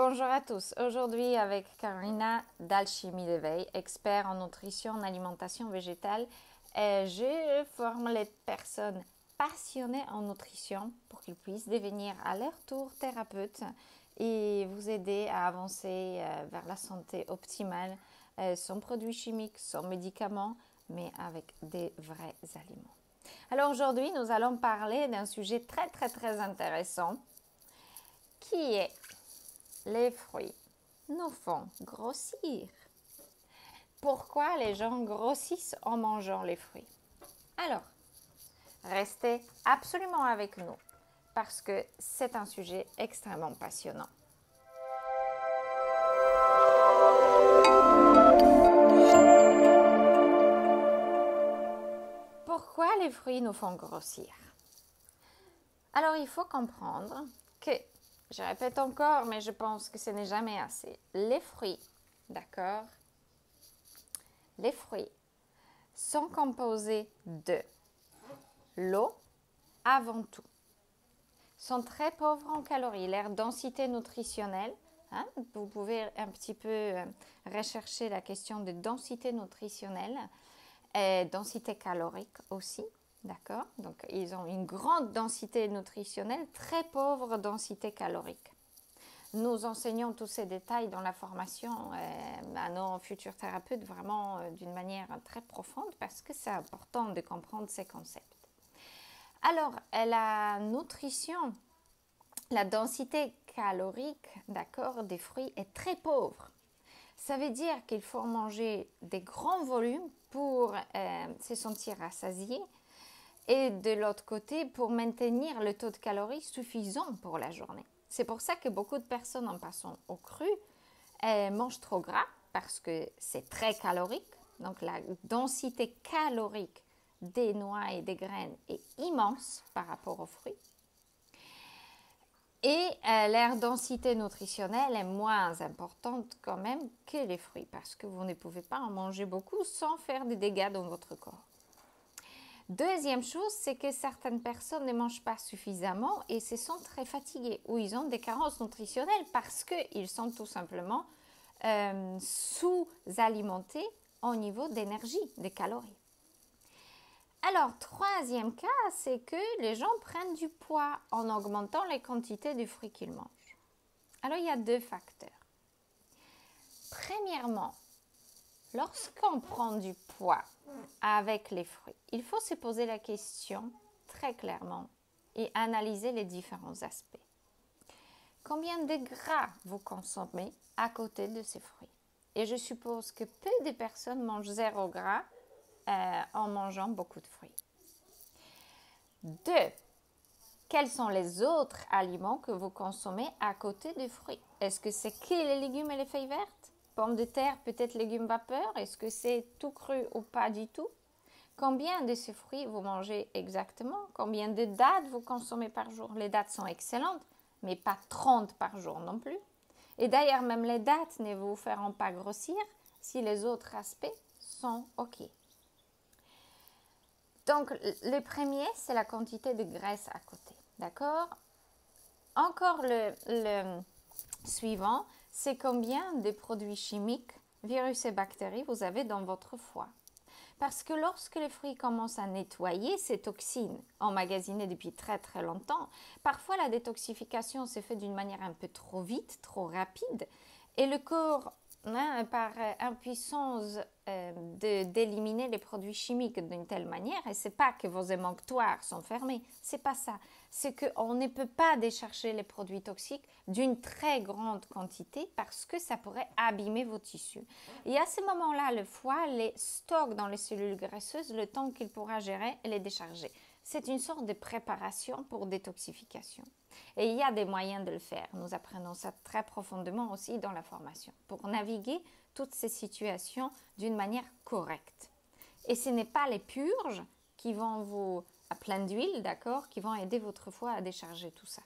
Bonjour à tous, aujourd'hui avec Carolina d'Alchimie d'éveil, expert en nutrition, en alimentation végétale, je forme les personnes passionnées en nutrition pour qu'ils puissent devenir à leur tour thérapeutes et vous aider à avancer vers la santé optimale sans produits chimiques, sans médicaments, mais avec des vrais aliments. Alors aujourd'hui, nous allons parler d'un sujet très intéressant qui est les fruits nous font grossir. Pourquoi les gens grossissent en mangeant les fruits? Alors, restez absolument avec nous parce que c'est un sujet extrêmement passionnant. Pourquoi les fruits nous font grossir? Alors, il faut comprendre que, je répète encore, mais je pense que ce n'est jamais assez. Les fruits, d'accord? Les fruits sont composés de l'eau avant tout. Sont très pauvres en calories. Leur densité nutritionnelle, vous pouvez un petit peu rechercher la question de densité nutritionnelle et densité calorique aussi. D'accord? Donc, ils ont une grande densité nutritionnelle, très pauvre densité calorique. Nous enseignons tous ces détails dans la formation à nos futurs thérapeutes vraiment d'une manière très profonde parce que c'est important de comprendre ces concepts. Alors, la nutrition, la densité calorique, d'accord, des fruits est très pauvre. Ça veut dire qu'il faut manger des grands volumes pour se sentir rassasié. Et de l'autre côté, pour maintenir le taux de calories suffisant pour la journée. C'est pour ça que beaucoup de personnes, en passant au cru, mangent trop gras parce que c'est très calorique. Donc, la densité calorique des noix et des graines est immense par rapport aux fruits. Et leur densité nutritionnelle est moins importante quand même que les fruits parce que vous ne pouvez pas en manger beaucoup sans faire des dégâts dans votre corps. Deuxième chose, c'est que certaines personnes ne mangent pas suffisamment et se sentent très fatiguées ou ils ont des carences nutritionnelles parce qu'ils sont tout simplement sous-alimentés au niveau d'énergie, des calories. Alors, troisième cas, c'est que les gens prennent du poids en augmentant les quantités de fruits qu'ils mangent. Alors, il y a deux facteurs. Premièrement, lorsqu'on prend du poids avec les fruits, il faut se poser la question très clairement et analyser les différents aspects. Combien de gras vous consommez à côté de ces fruits? Et je suppose que peu de personnes mangent 0 gras en mangeant beaucoup de fruits. 2. Quels sont les autres aliments que vous consommez à côté des fruits? Est-ce que c'est que les légumes et les feuilles vertes? Pommes de terre, peut-être légumes vapeur? Est-ce que c'est tout cru ou pas du tout? Combien de ces fruits vous mangez exactement? Combien de dattes vous consommez par jour? Les dattes sont excellentes, mais pas 30 par jour non plus. Et d'ailleurs, même les dattes ne vous feront pas grossir si les autres aspects sont OK. Donc, le premier, c'est la quantité de graisse à côté. D'accord? Encore le suivant, c'est combien de produits chimiques, virus et bactéries vous avez dans votre foie. Parce que lorsque les fruits commencent à nettoyer ces toxines emmagasinées depuis très longtemps, parfois la détoxification se fait d'une manière un peu trop vite, trop rapide, et le corps, par impuissance d'éliminer les produits chimiques d'une telle manière, et c'est pas que vos émonctoires sont fermés, c'est pas ça, c'est qu'on ne peut pas décharger les produits toxiques d'une très grande quantité parce que ça pourrait abîmer vos tissus. Et à ce moment-là, le foie les stocke dans les cellules graisseuses le temps qu'il pourra gérer et les décharger. C'est une sorte de préparation pour détoxification. Et il y a des moyens de le faire. Nous apprenons ça très profondément aussi dans la formation pour naviguer toutes ces situations d'une manière correcte. Et ce n'est pas les purges qui vont vous, à plein d'huile, d'accord, qui vont aider votre foie à décharger tout ça.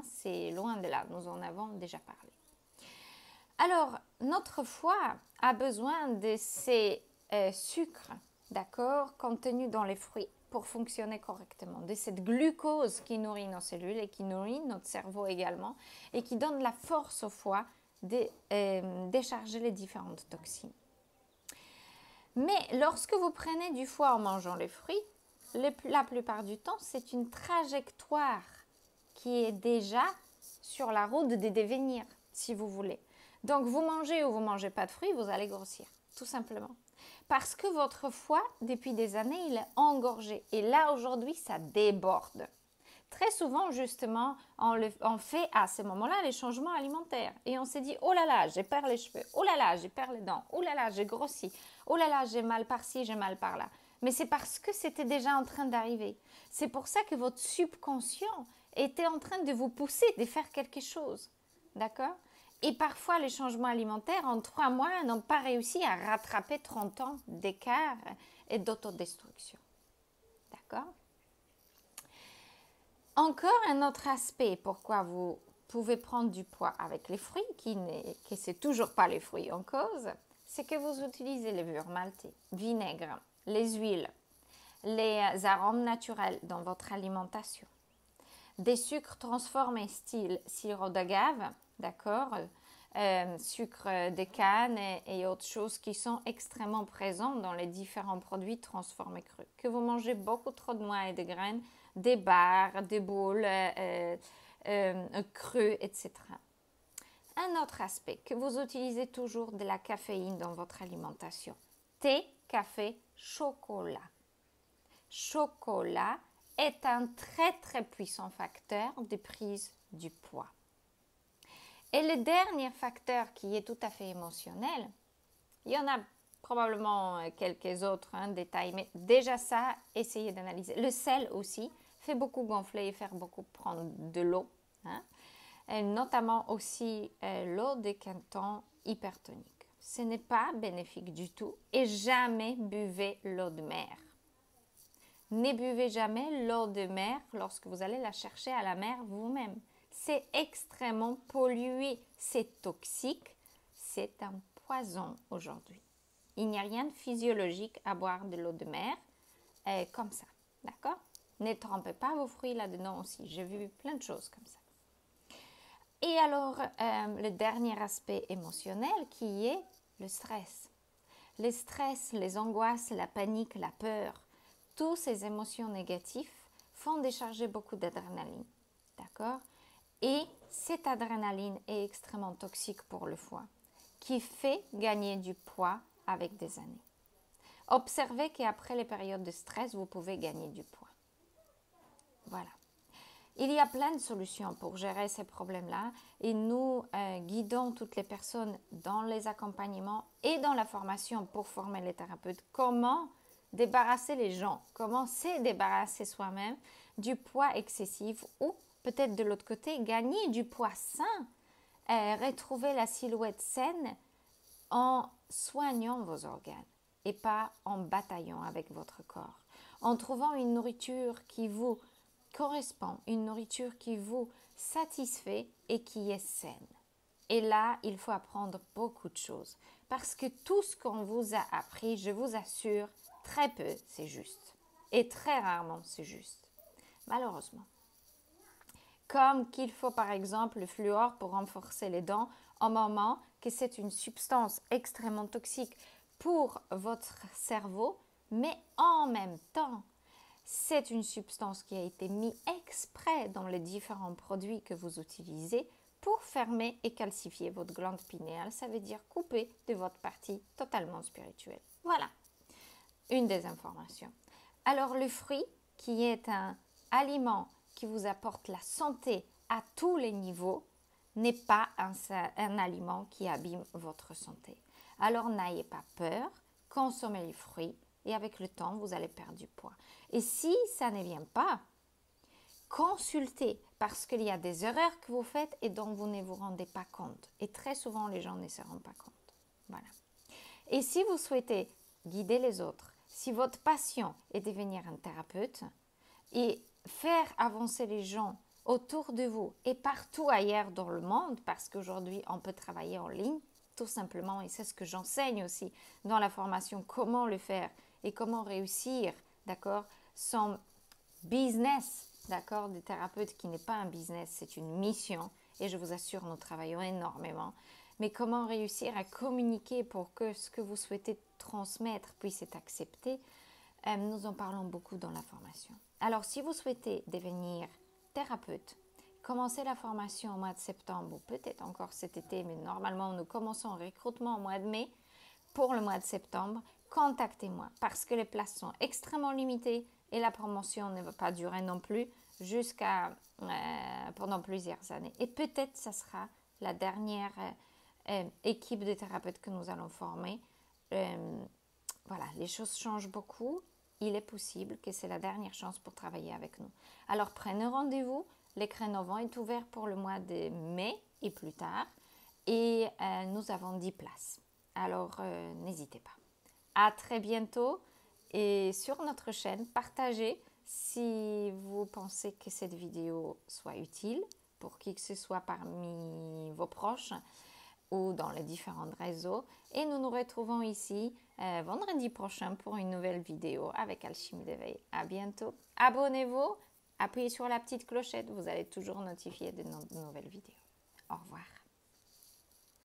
C'est loin de là, nous en avons déjà parlé. Alors, notre foie a besoin de ces sucres, d'accord, contenus dans les fruits pour fonctionner correctement, de cette glucose qui nourrit nos cellules et qui nourrit notre cerveau également et qui donne la force au foie de décharger les différentes toxines. Mais lorsque vous prenez du foie en mangeant les fruits, la plupart du temps, c'est une trajectoire qui est déjà sur la route des devenir, si vous voulez. Donc, vous mangez ou vous ne mangez pas de fruits, vous allez grossir, tout simplement. Parce que votre foie, depuis des années, il est engorgé. Et là, aujourd'hui, ça déborde. Très souvent, justement, on fait à ce moment-là les changements alimentaires. Et on s'est dit, oh là là, j'ai perdu les cheveux. Oh là là, j'ai perdu les dents. Oh là là, j'ai grossi. Oh là là, j'ai mal par-ci, j'ai mal par-là. Mais c'est parce que c'était déjà en train d'arriver. C'est pour ça que votre subconscient était en train de vous pousser de faire quelque chose. D'accord ? Et parfois, les changements alimentaires, en 3 mois, n'ont pas réussi à rattraper 30 ans d'écart et d'autodestruction. D'accord ? Encore un autre aspect pourquoi vous pouvez prendre du poids avec les fruits, que ce n'est toujours pas les fruits en cause, c'est que vous utilisez les levures maltées, vinaigre, les huiles, les arômes naturels dans votre alimentation, des sucres transformés style sirop d'agave, d'accord, sucre de canne et autres choses qui sont extrêmement présentes dans les différents produits transformés crus. Que vous mangez beaucoup trop de noix et de graines, des barres, des boules crues, etc. Un autre aspect, que vous utilisez toujours de la caféine dans votre alimentation. Thé, café, chocolat. Chocolat est un très très puissant facteur de prise du poids. Et le dernier facteur qui est tout à fait émotionnel, il y en a probablement quelques autres détails, mais déjà ça, essayez d'analyser. Le sel aussi fait beaucoup gonfler et faire beaucoup prendre de l'eau, et notamment aussi l'eau décantant hypertonique. Ce n'est pas bénéfique du tout et jamais buvez l'eau de mer. Ne buvez jamais l'eau de mer lorsque vous allez la chercher à la mer vous-même. C'est extrêmement pollué, c'est toxique, c'est un poison aujourd'hui. Il n'y a rien de physiologique à boire de l'eau de mer comme ça, d'accord? Ne trempez pas vos fruits là-dedans aussi, j'ai vu plein de choses comme ça. Et alors, le dernier aspect émotionnel qui est le stress. Le stress, les angoisses, la panique, la peur, toutes ces émotions négatives font décharger beaucoup d'adrénaline, d'accord? Et cette adrénaline est extrêmement toxique pour le foie, qui fait gagner du poids avec des années. Observez qu'après les périodes de stress, vous pouvez gagner du poids. Voilà. Il y a plein de solutions pour gérer ces problèmes-là et nous guidons toutes les personnes dans les accompagnements et dans la formation pour former les thérapeutes. Comment débarrasser les gens, comment se débarrasser soi-même du poids excessif ou peut-être de l'autre côté, gagner du poids sain, retrouver la silhouette saine en soignant vos organes et pas en bataillant avec votre corps, en trouvant une nourriture qui vous correspond, une nourriture qui vous satisfait et qui est saine. Et là, il faut apprendre beaucoup de choses parce que tout ce qu'on vous a appris, je vous assure, très peu, c'est juste. Et très rarement, c'est juste. Malheureusement. Comme qu'il faut par exemple le fluor pour renforcer les dents, au moment que c'est une substance extrêmement toxique pour votre cerveau, mais en même temps, c'est une substance qui a été mise exprès dans les différents produits que vous utilisez pour fermer et calcifier votre glande pinéale, ça veut dire couper de votre partie totalement spirituelle. Voilà, une des informations. Alors le fruit, qui est un aliment qui vous apporte la santé à tous les niveaux, n'est pas un aliment qui abîme votre santé. Alors n'ayez pas peur, consommez les fruits et avec le temps, vous allez perdre du poids. Et si ça ne vient pas, consultez parce qu'il y a des erreurs que vous faites et dont vous ne vous rendez pas compte. Et très souvent, les gens ne se rendent pas compte. Voilà. Et si vous souhaitez guider les autres, si votre passion est de devenir un thérapeute et faire avancer les gens autour de vous et partout ailleurs dans le monde, parce qu'aujourd'hui, on peut travailler en ligne, tout simplement, et c'est ce que j'enseigne aussi dans la formation, comment le faire et comment réussir, d'accord, son business, d'accord, des thérapeutes qui n'est pas un business, c'est une mission. Et je vous assure, nous travaillons énormément. Mais comment réussir à communiquer pour que ce que vous souhaitez transmettre puisse être accepté, nous en parlons beaucoup dans la formation. Alors, si vous souhaitez devenir thérapeute, commencez la formation au mois de septembre ou peut-être encore cet été, mais normalement, nous commençons le recrutement au mois de mai. Pour le mois de septembre, contactez-moi parce que les places sont extrêmement limitées et la promotion ne va pas durer non plus jusqu'à pendant plusieurs années. Et peut-être ça sera la dernière équipe de thérapeutes que nous allons former. Voilà, les choses changent beaucoup. Il est possible que c'est la dernière chance pour travailler avec nous. Alors prenez rendez-vous. Les créneaux vont être ouverts pour le mois de mai et plus tard. Et nous avons 10 places. Alors n'hésitez pas. À très bientôt. Et sur notre chaîne, partagez si vous pensez que cette vidéo soit utile pour qui que ce soit parmi vos proches ou dans les différents réseaux. Et nous nous retrouvons ici vendredi prochain pour une nouvelle vidéo avec Alchimie d'éveil. À bientôt. Abonnez-vous, appuyez sur la petite clochette, vous allez toujours notifier de nos nouvelles vidéos. Au revoir.